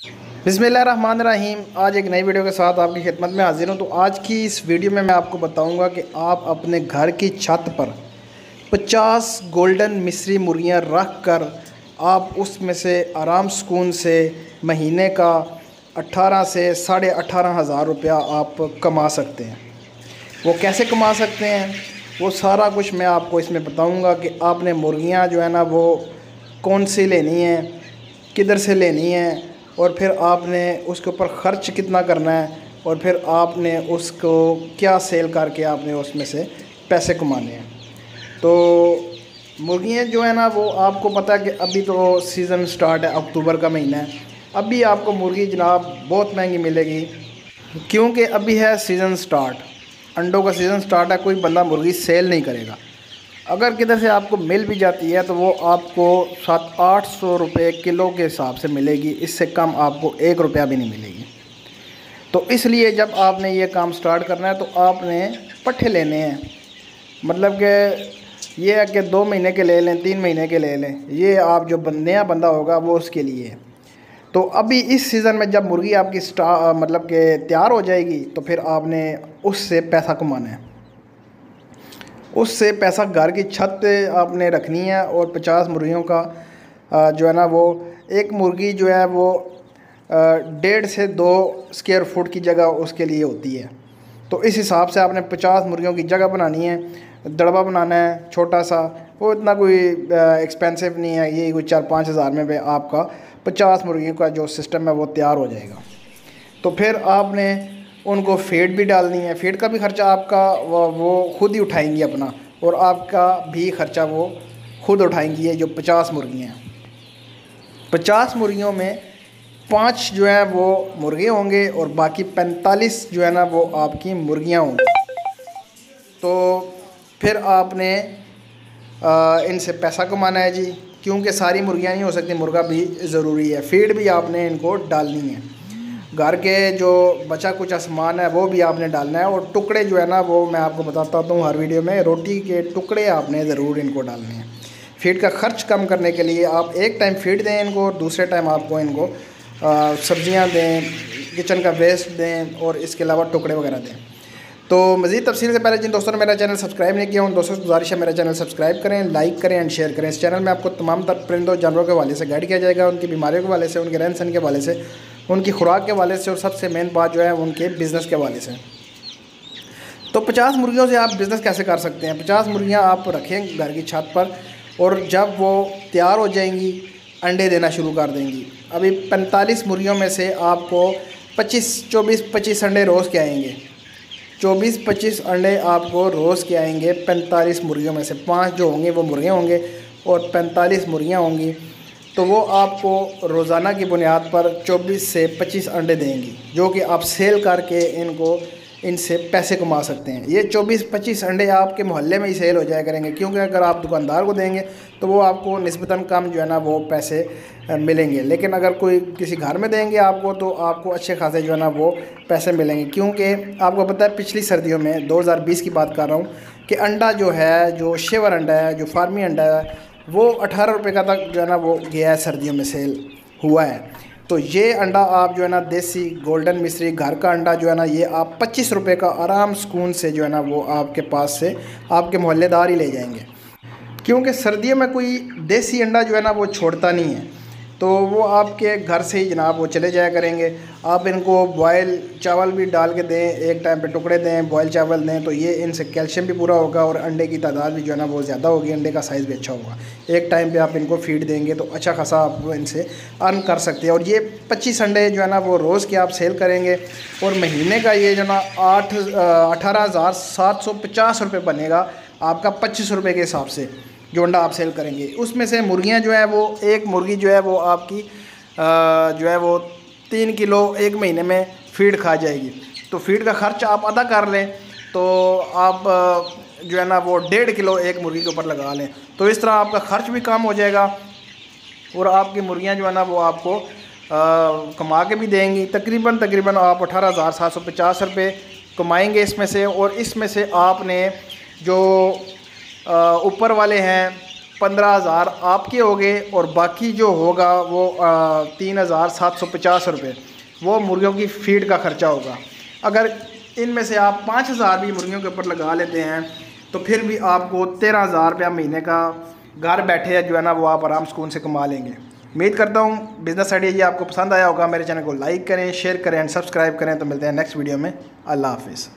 बिस्मिल्लाहिर्रहमानिर्रहीम। आज एक नई वीडियो के साथ आपकी खिदमत में हाजिर हूँ। तो आज की इस वीडियो में मैं आपको बताऊंगा कि आप अपने घर की छत पर 50 गोल्डन मिस्री मुर्गियाँ रख कर आप उसमें से आराम सुकून से महीने का 18 से 18,500 रुपया आप कमा सकते हैं। वो कैसे कमा सकते हैं वो सारा कुछ मैं आपको इसमें बताऊंगा कि आपने मुर्गियाँ जो है ना वो कौन सी लेनी है, किधर से लेनी है, और फिर आपने उसके ऊपर ख़र्च कितना करना है, और फिर आपने उसको क्या सेल करके आपने उसमें से पैसे कमाने हैं। तो मुर्गियाँ जो है ना वो आपको पता है कि अभी तो सीज़न स्टार्ट है, अक्टूबर का महीना है। अभी आपको मुर्गी जनाब बहुत महंगी मिलेगी क्योंकि अभी है सीज़न स्टार्ट, अंडों का सीज़न स्टार्ट है। कोई बंदा मुर्गी सेल नहीं करेगा। अगर किधर से आपको मिल भी जाती है तो वो आपको 700-800 रुपये किलो के हिसाब से मिलेगी, इससे कम आपको 1 रुपया भी नहीं मिलेगी। तो इसलिए जब आपने ये काम स्टार्ट करना है तो आपने पट्ठे लेने हैं, मतलब कि ये है कि 2 महीने के ले लें, 3 महीने के ले लें। ये आप जो नया बंदा होगा वो उसके लिए है। तो अभी इस सीज़न में जब मुर्गी आपकी मतलब कि तैयार हो जाएगी तो फिर आपने उससे पैसा कमाना है। उससे पैसा घर की छत पे आपने रखनी है। और 50 मुर्गियों का जो है ना वो एक मुर्गी जो है वो 1.5 से 2 स्क्वायर फुट की जगह उसके लिए होती है। तो इस हिसाब से आपने 50 मुर्गियों की जगह बनानी है। दड़बा बनाना है छोटा सा, वो इतना कोई एक्सपेंसिव नहीं है, ये कोई 4-5 हज़ार में आपका 50 मुर्गियों का जो सिस्टम है वो तैयार हो जाएगा। तो फिर आपने उनको फीड भी डालनी है। फीड का भी ख़र्चा आपका वो खुद ही उठाएंगी अपना, और आपका भी ख़र्चा वो खुद उठाएंगी। ये जो 50 मुर्गियाँ हैं, 50 मुर्गियों में 5 जो है वो मुर्गे होंगे और बाकी 45 जो है ना वो आपकी मुर्गियाँ होंगी। तो फिर आपने इनसे पैसा कमाना है जी, क्योंकि सारी मुर्गियाँ नहीं हो सकती, मुर्गा भी ज़रूरी है। फीड भी आपने इनको डालनी है। घर के जो बचा कुछ सामान है वो भी आपने डालना है। और टुकड़े जो है ना वो मैं आपको बताता हूँ हर वीडियो में, रोटी के टुकड़े आपने ज़रूर इनको डालने हैं। फीड का ख़र्च कम करने के लिए आप एक टाइम फीड दें इनको, दूसरे टाइम आपको इनको सब्ज़ियाँ दें, किचन का वेस्ट दें, और इसके अलावा टुकड़े वगैरह दें। तो मज़ीद तफसील से पहले जिन दोस्तों ने मेरा चैनल सब्सक्राइब नहीं किया उन दोस्तों से गुजारिश है मेरा चैनल सब्सक्राइब करें, लाइक करें एंड शेयर करें। इस चैनल में आपको तमाम तर परिंदों जानवरों के हवाले से गाइड किया जाएगा, उनकी बीमारियों के हवाले से, उनके रहन सहन के हवाले से, उनकी खुराक के हवाले से, और सबसे मेन बात जो है उनके बिज़नेस के हवाले से। तो 50 मुर्गियों से आप बिज़नेस कैसे कर सकते हैं। 50 मुर्गियाँ आप रखें घर की छत पर, और जब वो तैयार हो जाएंगी अंडे देना शुरू कर देंगी। अभी 45 मुर्गियों में से आपको 24-25 अंडे रोज़ के आएंगे। 24-25 अंडे आपको रोज़ के आएंगे 45 मुर्गियों में से। 5 जो होंगे वो मुर्गे होंगे और 45 मुर्गियाँ होंगी। तो वो आपको रोज़ाना की बुनियाद पर 24 से 25 अंडे देंगी, जो कि आप सेल करके इनसे पैसे कमा सकते हैं। ये 24-25 अंडे आपके मोहल्ले में ही सेल हो जाया करेंगे, क्योंकि अगर आप दुकानदार को देंगे तो वो आपको निस्बतन कम जो है ना वो पैसे मिलेंगे। लेकिन अगर कोई किसी घर में देंगे आपको तो आपको अच्छे खासे जो है ना वो पैसे मिलेंगे। क्योंकि आपको पता है पिछली सर्दियों में 2020 की बात कर रहा हूँ कि अंडा जो है, जो शेवर अंडा है, जो फार्मी अंडा है, वो 18 रुपये का तक जो है ना वो गया है, सर्दियों में सेल हुआ है। तो ये अंडा आप जो है ना देसी गोल्डन मिस्री घर का अंडा जो है ना ये आप 25 रुपये का आराम सुकून से जो है ना वो आपके पास से आपके मोहल्लेदार ही ले जाएंगे। क्योंकि सर्दियों में कोई देसी अंडा जो है ना वो छोड़ता नहीं है, तो वो आपके घर से ही जनाब वो चले जाया करेंगे। आप इनको बॉयल चावल भी डाल के दें, एक टाइम पे टुकड़े दें, बॉयल चावल दें, तो ये इनसे कैल्शियम भी पूरा होगा और अंडे की तादाद भी जो है ना वो ज़्यादा होगी, अंडे का साइज़ भी अच्छा होगा। एक टाइम पे आप इनको फीड देंगे तो अच्छा खासा आप इनसे अर्न कर सकते हैं। और ये 25 अंडे जो है ना वो रोज़ के आप सेल करेंगे, और महीने का ये जो ना 18,750 रुपये बनेगा आपका 25 रुपये के हिसाब से जो अंडा आप सेल करेंगे। उसमें से मुर्गियाँ जो है वो एक मुर्गी जो है वो आपकी जो है वो 3 किलो एक महीने में फीड खा जाएगी। तो फीड का ख़र्च आप अदा कर लें तो आप जो है ना वो 1.5 किलो एक मुर्गी के ऊपर लगा लें, तो इस तरह आपका ख़र्च भी कम हो जाएगा और आपकी मुर्गियाँ जो है ना वो आपको कमा के भी देंगी। तकरीबन आप 18,750 रुपये कमाएँगे इसमें से। और इसमें से आपने जो ऊपर वाले हैं 15,000 आपके हो गए और बाकी जो होगा वो 3,750 रुपये वो मुर्गियों की फीड का ख़र्चा होगा। अगर इनमें से आप 5,000 भी मुर्गियों के ऊपर लगा लेते हैं तो फिर भी आपको 13,000 रुपया महीने का घर बैठे जो है ना वो आप आराम सुकून से कमा लेंगे। उम्मीद करता हूँ बिज़नेस आइडिया ये आपको पसंद आया होगा। मेरे चैनल को लाइक करें, शेयर करें एंड सब्सक्राइब करें। तो मिलते हैं नेक्स्ट वीडियो में। अल्लाह हाफिज़।